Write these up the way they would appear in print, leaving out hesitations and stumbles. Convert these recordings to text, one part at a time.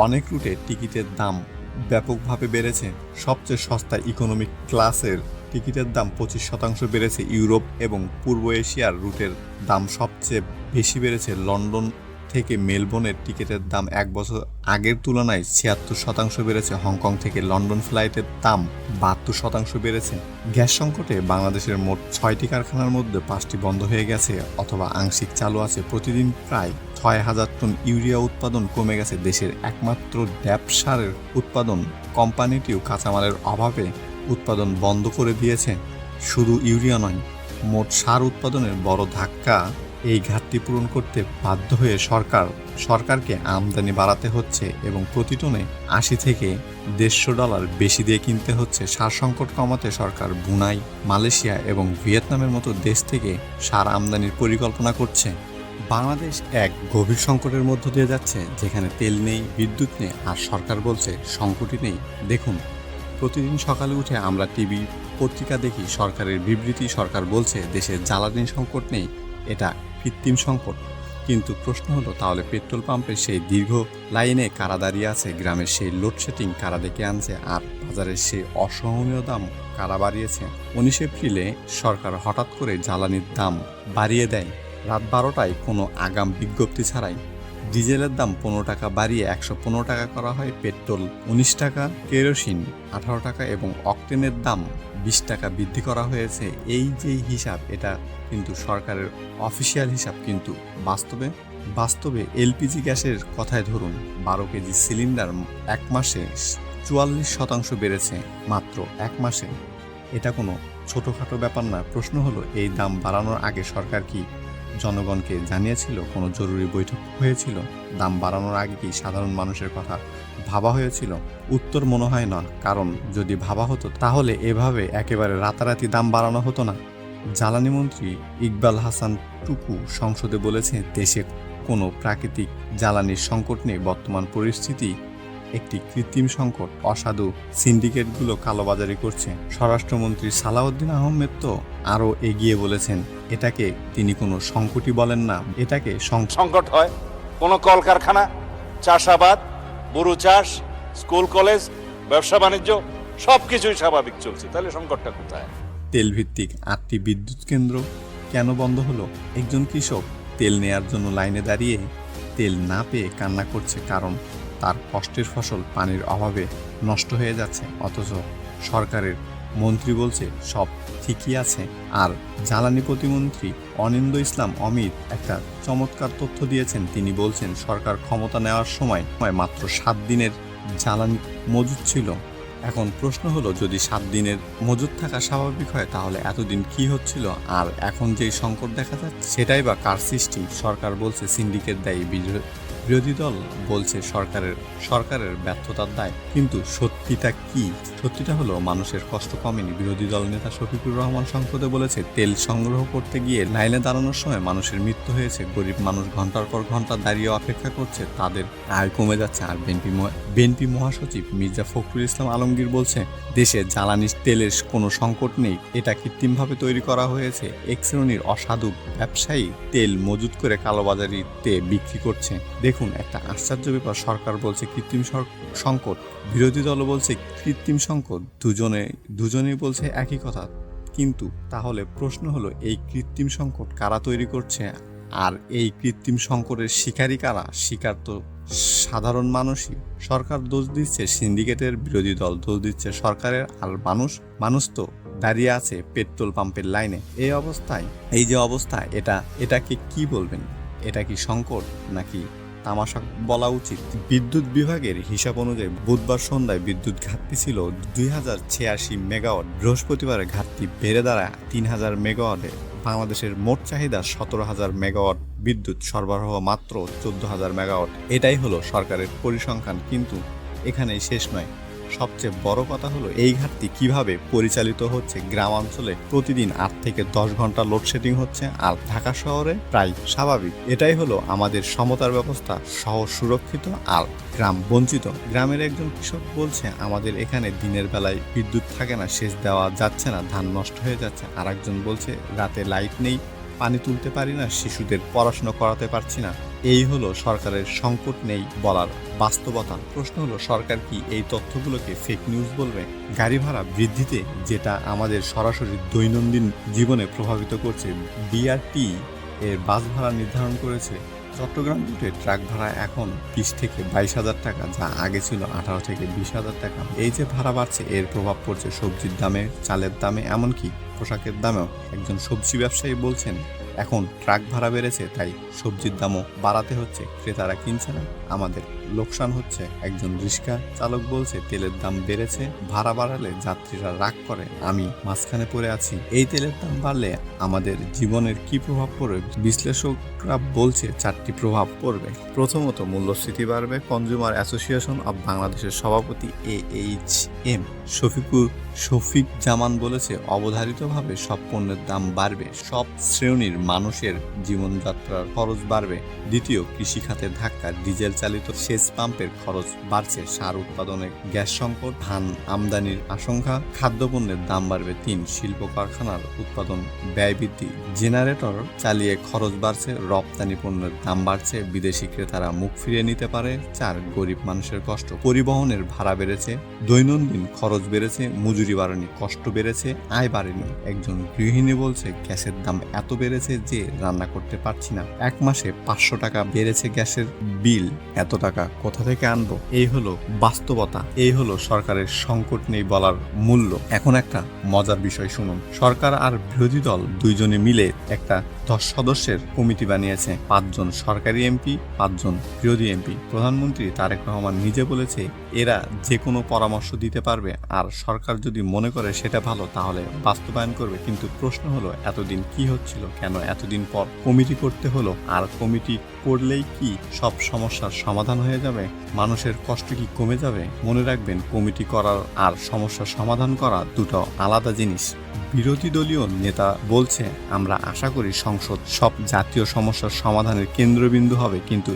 অনেক রুটে টিকিটের দাম ব্যাপকভাবে বেড়েছে। সবচেয়ে সস্তা ইকোনমিক ক্লাসের টিকিটের দাম 25% বেড়েছে। ইউরোপ এবং পূর্ব এশিয়ার রুটের দাম সবচেয়ে বেশি বেড়েছে। লন্ডন থেকে মেলবোর্নের টিকিটের দাম 1 বছর আগের তুলনায় 76% বেড়েছে। হংকং থেকে লন্ডন ফ্লাইটের দাম 72% বেড়েছে। গ্যাস সংকটে বাংলাদেশের মোট 6টি কারখানার মধ্যে 5টি বন্ধ হয়ে গেছে অথবা আংশিক চালু আছে। প্রতিদিন প্রায় 6,000 টন ইউরিয়া উৎপাদন কমে গেছে। দেশের একমাত্র ড্যাপ সারের উৎপাদন কোম্পানিটিও কাঁচামালের অভাবে উৎপাদন বন্ধ করে দিয়েছে। শুধু ইউরিয়া নয়, মোট সার উৎপাদনের বড় ধাক্কা। এই ঘাটতি পূরণ করতে বাধ্য হয়ে সরকারকে আমদানি বাড়াতে হচ্ছে এবং প্রতি টনে 80 থেকে $150 বেশি দিয়ে কিনতে হচ্ছে। সার সংকট কমাতে সরকার ব্রুনাই, মালয়েশিয়া এবং ভিয়েতনামের মতো দেশ থেকে সার আমদানির পরিকল্পনা করছে। বাংলাদেশ এক গভীর সংকটের মধ্য দিয়ে যাচ্ছে, যেখানে তেল নেই, বিদ্যুৎ নেই, আর সরকার বলছে সংকটই নেই। দেখুন, প্রতিদিন সকালে উঠে আমরা টিভি পত্রিকা দেখি সরকারের বিবৃতি। সরকার বলছে দেশের জ্বালানি সংকট নেই, এটা কৃত্রিম সংকট। কিন্তু প্রশ্ন হলো, তাহলে পেট্রোল পাম্পের সেই দীর্ঘ লাইনে কারা দাঁড়িয়ে আছে? গ্রামের সেই লোডশেডিং কারা ডেকে আনছে? আর বাজারের সেই অসহনীয় দাম কারা বাড়িয়েছে? 19 এপ্রিলে সরকার হঠাৎ করে জ্বালানির দাম বাড়িয়ে দেয় রাত 12টায়, কোনো আগাম বিজ্ঞপ্তি ছাড়াই। ডিজেলের দাম 15 টাকা বাড়িয়ে 115 টাকা করা হয়, পেট্রোল 19 টাকা, কেরোসিন 18 টাকা এবং অকটেনের দাম 20 টাকা বৃদ্ধি করা হয়েছে। এই যে হিসাব, এটা কিন্তু সরকারের অফিসিয়াল হিসাব, কিন্তু বাস্তবে এলপিজি গ্যাসের কথায় ধরুন, 12 কেজি সিলিন্ডার 1 মাসে 44% বেড়েছে। মাত্র 1 মাসে। এটা কোনো ছোটোখাটো ব্যাপার না। প্রশ্ন হলো, এই দাম বাড়ানোর আগে সরকার কি জনগণকে জানিয়েছিল? কোনো জরুরি বৈঠক হয়েছিল? দাম বাড়ানোর আগে কি সাধারণ মানুষের কথা ভাবা হয়েছিল? উত্তর মনে হয় না, কারণ যদি ভাবা হতো তাহলে এভাবে একেবারে রাতারাতি দাম বাড়ানো হতো না। জ্বালানি মন্ত্রী ইকবাল হাসান টুকু সংসদে বলেছে, দেশে কোনো প্রাকৃতিক জ্বালানির সংকট নেই। বর্তমান পরিস্থিতি একটি কৃত্রিম সংকট। অসাধু সিন্ডিকেটগুলো কালোবাজারি করছে। স্বরাষ্ট্রমন্ত্রী সালাউদ্দিন আহমেদ তো আরও এগিয়ে বলেছেন, এটাকে তিনি কোনো সংকটই বলেন না, এটাকে সংকট হয় কোনো কলকারখানা, চাষাবাদ, গরু চাষ, স্কুল কলেজ, ব্যবসা বাণিজ্য সবকিছুই স্বাভাবিক চলছে, তাহলে সংকটটা কোথায়? তেলভিত্তিক 8টি বিদ্যুৎ কেন্দ্র কেন বন্ধ হলো? একজন কৃষক তেল নেয়ার জন্য লাইনে দাঁড়িয়ে তেল না পেয়ে কান্না করছে, কারণ তার কষ্টের ফসল পানির অভাবে নষ্ট হয়ে যাচ্ছে। অথচ সরকারের মন্ত্রী বলছে সব ঠিকই আছে। আর জ্বালানি প্রতিমন্ত্রী অনিন্দ্য ইসলাম অমিত একটা চমৎকার তথ্য দিয়েছেন। তিনি বলছেন, সরকার ক্ষমতা নেওয়ার সময় মাত্র 7 দিনের জ্বালানি মজুদ ছিল। এখন প্রশ্ন হলো, যদি 7 দিনের মজুদ থাকা স্বাভাবিক হয়, তাহলে এতদিন কি হচ্ছিল? আর এখন যেই সংকট দেখা যাচ্ছে, সেটাই বা কার সৃষ্টি? সরকার বলছে সিন্ডিকেট দায়ী, বিরোধী দল বলছে সরকারের ব্যর্থতার দায়। কিন্তু সত্যিটা কি? সত্যিটা হলো, মানুষের কষ্ট কমেনি। বিরোধী দল নেতা শফিকুর রহমান সংসদে বলেছে, তেল সংগ্রহ করতে গিয়ে লাইনে দাঁড়ানোর সময় মানুষের মৃত্যু হয়েছে। গরিব মানুষ ঘন্টার পর ঘন্টা দাঁড়িয়ে অপেক্ষা করছে, তাদের আয় কমে যাচ্ছে। আর বিএনপি মহাসচিব মির্জা ফখরুল ইসলাম আলমগীর বলছে, দেশে জ্বালানি তেলের কোনো সংকট নেই, এটা কৃত্রিমভাবে তৈরি করা হয়েছে। এক শ্রেণীর অসাধু ব্যবসায়ী তেল মজুত করে কালোবাজারিতে বিক্রি করছে। দেখুন, একটা আশ্চর্য ব্যাপার। সরকার বলছে কৃত্রিম সংকট, বিরোধী দল বলছে কৃত্রিম সংকট, দুজনেই বলছে একই কথা। কিন্তু তাহলে প্রশ্ন হলো, এই কৃত্রিম সংকট কারা তৈরি করছে? আর এই কৃত্রিম সংকটের শিকারী কারা? শিকার তো সাধারণ মানুষই। সরকার দোষ দিচ্ছে সিন্ডিকেটের, বিরোধী দল দোষ দিচ্ছে সরকারের, আর মানুষ তো দাঁড়িয়ে আছে পেট্রোল পাম্পের লাইনে। এই যে অবস্থা, এটাকে কি বলবেন? এটা কি সংকট নাকি তামাশা বলা উচিত? বিদ্যুৎ বিভাগের হিসাব অনুযায়ী বুধবার সন্ধ্যায় বিদ্যুৎ ঘাটতি ছিল 2086 মেগাওয়াট। বৃহস্পতিবারে ঘাটতি বেড়ে দাঁড়ায় 3000 মেগাওয়াটে। বাংলাদেশের মোট চাহিদা 17,000 মেগাওয়াট, বিদ্যুৎ সরবরাহ মাত্র 14,000 মেগাওয়াট। এটাই হলো সরকারের পরিসংখ্যান। কিন্তু এখানেই শেষ নয়। সবচেয়ে বড় কথা হলো, এই ঘাটতি কিভাবে পরিচালিত হচ্ছে। গ্রামাঞ্চলে প্রতিদিন 8 থেকে 10 ঘন্টা লোডশেডিং হচ্ছে, আর ঢাকা শহরে প্রায় স্বাভাবিক। এটাই হলো আমাদের সমতার ব্যবস্থা, শহর সুরক্ষিত আর গ্রাম বঞ্চিত। গ্রামের একজন কৃষক বলছে, আমাদের এখানে দিনের বেলায় বিদ্যুৎ থাকে না, সেচ দেওয়া যাচ্ছে না, ধান নষ্ট হয়ে যাচ্ছে। আর একজন বলছে, রাতে লাইট নেই, পানি তুলতে পারি না, শিশুদের পড়াশোনা করাতে পারছি না। এই হলো সরকারের সংকট নেই বলার বাস্তবতা। প্রশ্ন হলো সরকার কি এই তথ্যগুলোকে ফেক নিউজ বলবে? গাড়ি ভাড়া বৃদ্ধিতে যেটা আমাদের সরাসরি দৈনন্দিন জীবনে প্রভাবিত করছে, বিআরটি এর বাস ভাড়া নির্ধারণ করেছে চট্টগ্রাম রুটে ট্রাক ভাড়া এখন 20 থেকে 22,000 টাকা, যা আগে ছিল 18 থেকে 20,000 টাকা। এই যে ভাড়া বাড়ছে এর প্রভাব পড়ছে সবজির দামে, চালের দামে, এমনকি পোশাকের দামেও। একজন সবজি ব্যবসায়ী বলছেন এখন ট্রাক ভাড়া বেড়েছে তাই সবজির দামও বাড়াতে হচ্ছে, ক্রেতারা কিনছে না, আমাদের লোকসান হচ্ছে। একজন রিক্সা চালক বলছে তেলের দাম বেড়েছে, ভাড়া বাড়ালে যাত্রীরা রাগ করে, আমি মাঝখানে পড়ে আছি। এই তেলের দাম বাড়লে আমাদের জীবনের কি প্রভাব পড়বে? বিশ্লেষকরা বলছে 4টি প্রভাব পড়বে। প্রথমত মূল্যস্ফীতি বাড়বে। কনজিউমার অ্যাসোসিয়েশন অব বাংলাদেশের সভাপতি AHM শফিক জামান বলেছে অবধারিতভাবে সব পণ্যের দাম বাড়বে, সব শ্রেণীর মানুষের জীবনযাত্রার খরচ বাড়বে। দ্বিতীয়, কৃষি খাতের ধাক্কা, ডিজেল চালিত সেচ পাম্পের খরচ বাড়ছে, সার উৎপাদনে গ্যাস সংকট, ধান আমদানির আশঙ্কা, খাদ্যপণ্যের দাম বাড়বে। 3, শিল্প কারখানার উৎপাদন ব্যয় বৃদ্ধি, জেনারেটর চালিয়ে খরচ বাড়ছে, রপ্তানি পণ্যের দাম বাড়ছে, বিদেশি ক্রেতারা মুখ ফিরিয়ে নিতে পারে। 4, গরিব মানুষের কষ্ট, পরিবহনের ভাড়া বেড়েছে, দৈনন্দিন খরচ বেড়েছে, মজুরি বাড়েনি, কষ্ট বেড়েছে, আয় বাড়েনি। একজন গৃহিণী বলছে গ্যাসের দাম এত বেড়েছে যে রান্না করতে পারছি না, 1 মাসে 500 টাকা বেড়েছে গ্যাসের বিল, এত টাকা কোথা থেকে আনবো? এই হলো বাস্তবতা, এই হলো সরকারের সংকট নেই বলার মূল্য। এখন একটা মজার বিষয় শুনুন, সরকার আর বিরোধী দল দুইজনে মিলে একটা 10 সদস্যের কমিটি বানিয়েছে, 5 জন সরকারি এমপি, 5 জন বিরোধী এমপি। প্রধানমন্ত্রী তারেক রহমান নিজে বলেছে এরা যে কোনো পরামর্শ দিতে পারবে, আর সরকার যদি মনে করে সেটা ভালো তাহলে বাস্তবায়ন করবে। কিন্তু প্রশ্ন হলো এতদিন কি হচ্ছিল, কেন এতদিন পর কমিটি করতে হলো? আর কমিটি করলেই কি সব সমস্যার সমাধান হয়ে যাবে? মানুষের কষ্ট কি কমে যাবে? মনে রাখবেন, কমিটি করার আর সমস্যার সমাধান করা দুটো আলাদা জিনিস। বিরোধী দলীয় নেতা বলছে আমরা আশা করি সংসদ সব জাতীয় সমস্যার সমাধানের কেন্দ্রবিন্দু হবে, কিন্তু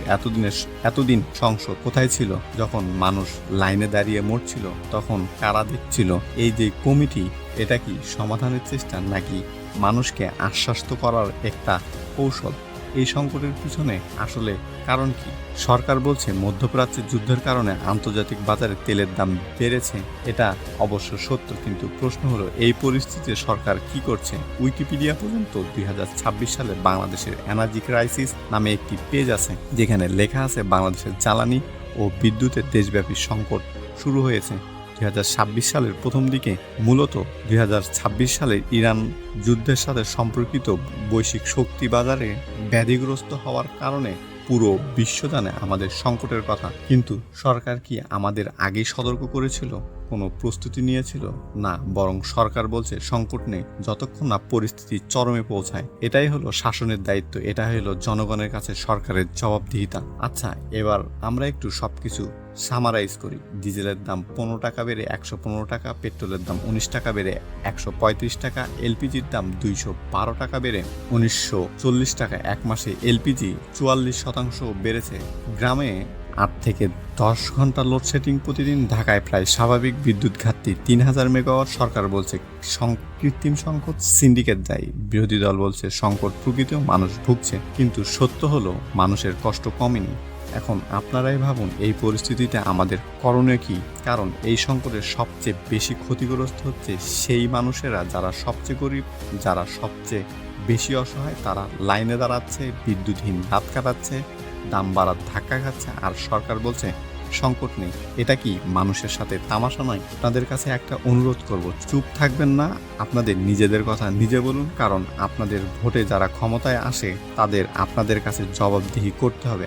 এতদিন সংসদ কোথায় ছিল? যখন মানুষ লাইনে দাঁড়িয়ে মরছিল তখন কারা দেখছিল? এই যে কমিটি, এটা কি সমাধানের চেষ্টা নাকি মানুষকে আশ্বস্ত করার একটা কৌশল? এই সংকটের পিছনে আসলে কারণ কি? সরকার বলছে মধ্যপ্রাচ্যের যুদ্ধের কারণে আন্তর্জাতিক বাজারে তেলের দাম বেড়েছে, এটা অবশ্য সত্য, কিন্তু প্রশ্ন হলো এই পরিস্থিতিতে সরকার কি করছে? উইকিপিডিয়া পর্যন্ত 2026 সালে বাংলাদেশের এনার্জি ক্রাইসিস নামে একটি পেজ আছে যেখানে লেখা আছে বাংলাদেশের জ্বালানি ও বিদ্যুতের দেশব্যাপী সংকট শুরু হয়েছে 2026 সালের প্রথম দিকে। মূলত 2026 সালের ইরান যুদ্ধের সাথে সম্পর্কিত বৈশ্বিক শক্তি বাজারে ব্যাধিগ্রস্ত হওয়ার কারণে পুরো বিশ্ব জানে আমাদের সংকটের কথা, কিন্তু সরকার কি আমাদের আগেই সতর্ক করেছিল? কোনো প্রস্তুতি নিয়েছিল? না, বরং সরকার বলছে সংকট নেই যতক্ষণ না পরিস্থিতি চরমে পৌঁছায়। এটাই হলো শাসনের দায়িত্ব, এটা হলো জনগণের কাছে সরকারের জবাবদিহিতা। আচ্ছা, এবার আমরা একটু সবকিছু সামারাইজ করি। ডিজেলের দাম 15 টাকা বেড়ে 115 টাকা, পেট্রোলের দাম 19 টাকা বেড়ে 135 টাকা, এলপিজির দাম 212 টাকা বেড়ে 1940 টাকা। 1 মাসে এলপিজি 44% বেড়েছে। গ্রামে 8 থেকে 10 ঘন্টা লোডশেডিং প্রতিদিন। ঢাকায় প্রায় স্বাভাবিক বিদ্যুৎ ঘাটতি 3000 মেগাওয়াট। সরকার বলছে কৃত্রিম সংকট, সিন্ডিকেট দায়ী। বিরোধী দল বলছে সংকট প্রকৃত, মানুষ ভুগছে। কিন্তু সত্য হলো মানুষের কষ্ট কমেনি। এখন আপনারাই ভাবুন এই পরিস্থিতিতে আমাদের করণীয় কি? কারণ এই সংকটের সবচেয়ে বেশি ক্ষতিগ্রস্ত হচ্ছে সেই মানুষেরা যারা সবচেয়ে গরিব, যারা সবচেয়ে বেশি অসহায়। তারা লাইনে দাঁড়াচ্ছে, বিদ্যুৎহীন রাত কাটাচ্ছে, দাম বাড়ার ধাক্কা খাচ্ছে, আর সরকার বলছে সংকট নেই। এটা কি মানুষের সাথে তামাশা নয়? আপনাদের কাছে একটা অনুরোধ করব, চুপ থাকবেন না, আপনাদের নিজেদের কথা নিজে বলুন। কারণ আপনাদের ভোটে যারা ক্ষমতায় আসে তাদের আপনাদের কাছে জবাবদিহি করতে হবে।